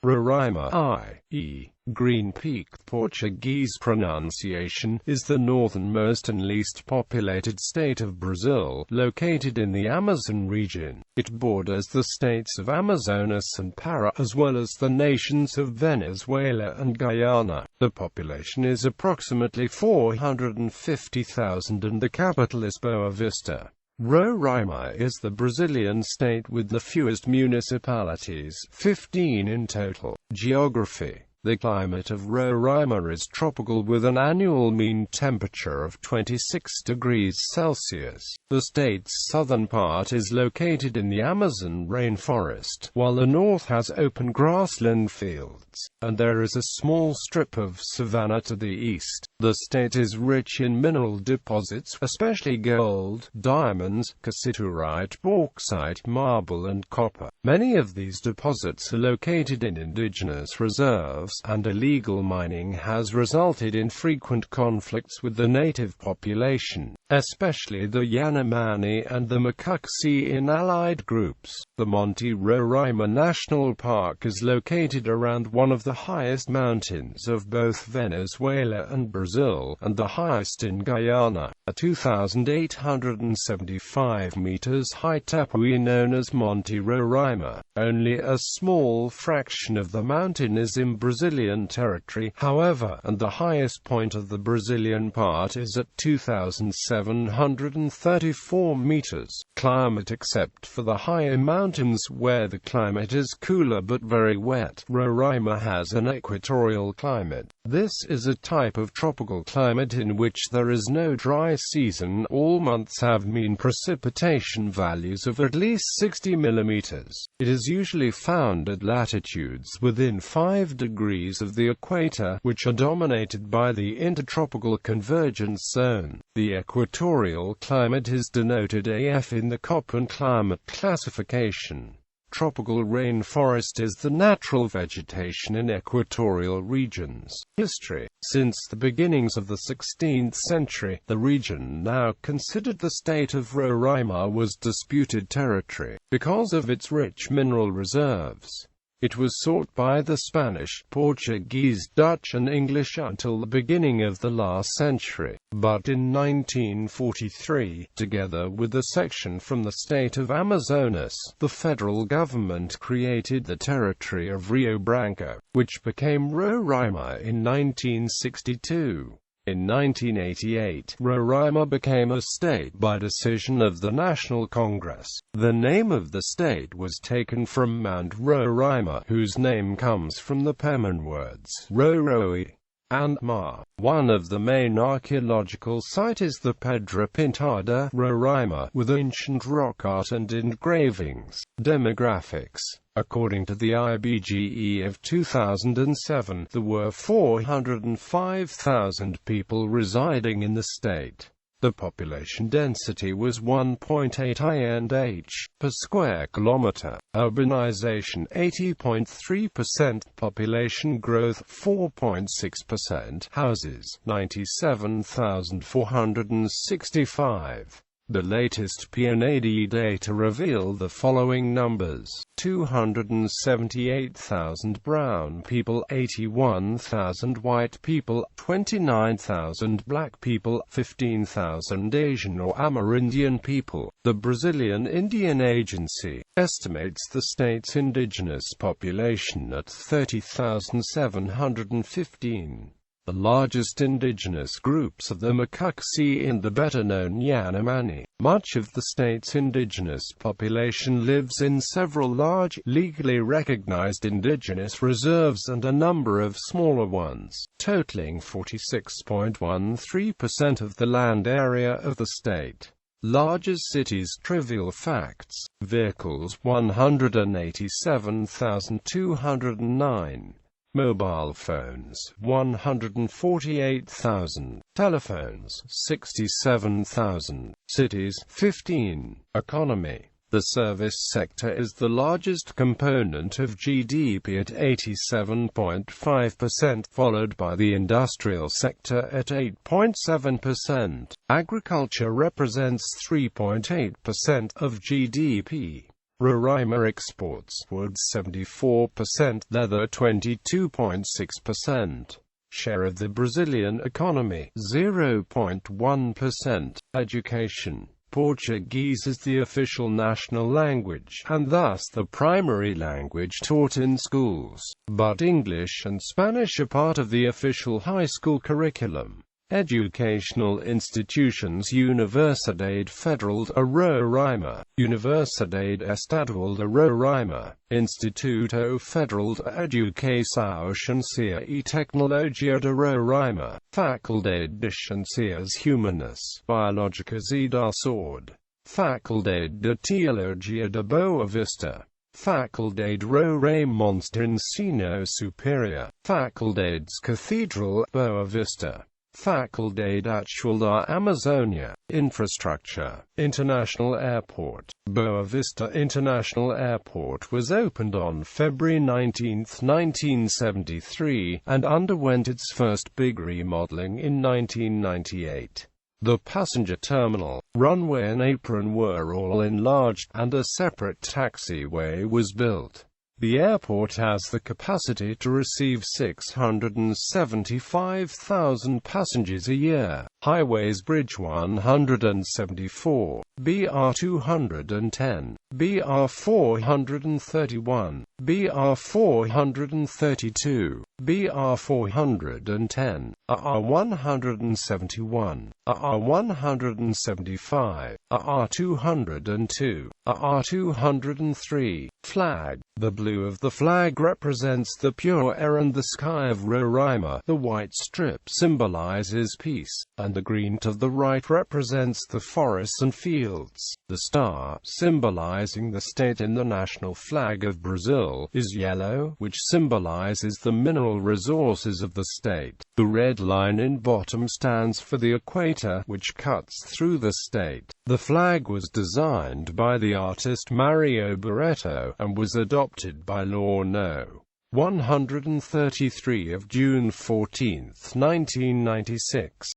Roraima, i.e., Green Peak, Portuguese pronunciation, is the northernmost and least populated state of Brazil, located in the Amazon region. It borders the states of Amazonas and Pará, as well as the nations of Venezuela and Guyana. The population is approximately 450,000 and the capital is Boa Vista. Roraima is the Brazilian state with the fewest municipalities, 15 in total. Geography. The climate of Roraima is tropical with an annual mean temperature of 26 degrees Celsius. The state's southern part is located in the Amazon rainforest, while the north has open grassland fields, and there is a small strip of savanna to the east. The state is rich in mineral deposits, especially gold, diamonds, cassiterite, bauxite, marble and copper. Many of these deposits are located in indigenous reserves, and illegal mining has resulted in frequent conflicts with the native population, especially the Yanomami and the Macuxi allied groups. The Monte Roraima National Park is located around one of the highest mountains of both Venezuela and Brazil, and the highest in Guyana. A 2,875 meters high tepui known as Monte Roraima. Only a small fraction of the mountain is in Brazilian territory, however, and the highest point of the Brazilian part is at 2,734 meters. Climate. Except for the higher mountains where the climate is cooler but very wet, Roraima has an equatorial climate. This is a type of tropical climate in which there is no dry season. All months have mean precipitation values of at least 60 millimeters. It is usually found at latitudes within 5 degrees of the equator, which are dominated by the intertropical convergence zone. The equatorial climate is denoted AF in the Köppen climate classification. Tropical rainforest is the natural vegetation in equatorial regions. History. Since the beginnings of the 16th century, the region now considered the state of Roraima was disputed territory, because of its rich mineral reserves. It was sought by the Spanish, Portuguese, Dutch and English until the beginning of the last century. But in 1943, together with a section from the state of Amazonas, the federal government created the territory of Rio Branco, which became Roraima in 1962. In 1988, Roraima became a state by decision of the National Congress. The name of the state was taken from Mount Roraima, whose name comes from the Paman words Roroi and Ma. One of the main archaeological sites is the Pedra Pintada, Roraima, with ancient rock art and engravings. Demographics. According to the IBGE of 2007, there were 405,000 people residing in the state. The population density was 1.8 INH per square kilometer. Urbanization 80.3%, population growth 4.6%, houses 97,465. The latest PNAD data reveal the following numbers: 278,000 brown people, 81,000 white people, 29,000 black people, 15,000 Asian or Amerindian people. The Brazilian Indian Agency estimates the state's indigenous population at 30,715. The largest indigenous groups are the Macuxi and the better-known Yanomami. Much of the state's indigenous population lives in several large, legally recognized indigenous reserves and a number of smaller ones, totaling 46.13% of the land area of the state. Largest cities. Trivial facts. Vehicles 187,209. Mobile phones 148,000, telephones 67,000, cities 15. Economy. The service sector is the largest component of GDP at 87.5%, followed by the industrial sector at 8.7%. Agriculture represents 3.8% of GDP. Roraima exports wood 74%, leather 22.6%. Share of the Brazilian economy 0.1%. Education. Portuguese is the official national language, and thus the primary language taught in schools, but English and Spanish are part of the official high school curriculum. Educational institutions: Universidade Federal de Roraima, Universidade Estadual de Roraima, Instituto Federal de Educação Ciência e Tecnologia de Roraima, Faculdade de Ciências Humanas, Biológicas e da Saúde, Faculdade de Teologia de Boa Vista, Faculdade Roraima de Ensino Superior, Faculdades Cathedral Boa Vista, Faculdade Atual da Amazônia. Infrastructure. International Airport. Boa Vista International Airport was opened on February 19, 1973, and underwent its first big remodeling in 1998. The passenger terminal, runway and apron were all enlarged, and a separate taxiway was built. The airport has the capacity to receive 675,000 passengers a year. Highways: Bridge 174, BR 210, BR 431, BR 432, BR 410, RR 171, RR 175, RR 202, RR 203. Flag. The blue of the flag represents the pure air and the sky of Roraima. The white strip symbolizes peace, and the green to the right represents the forests and fields. The star, symbolizing the state in the national flag of Brazil, is yellow, which symbolizes the mineral resources of the state. The red line in bottom stands for the equator, which cuts through the state. The flag was designed by the artist Mario Barreto, and was adopted by Law No. 133 of June 14, 1996.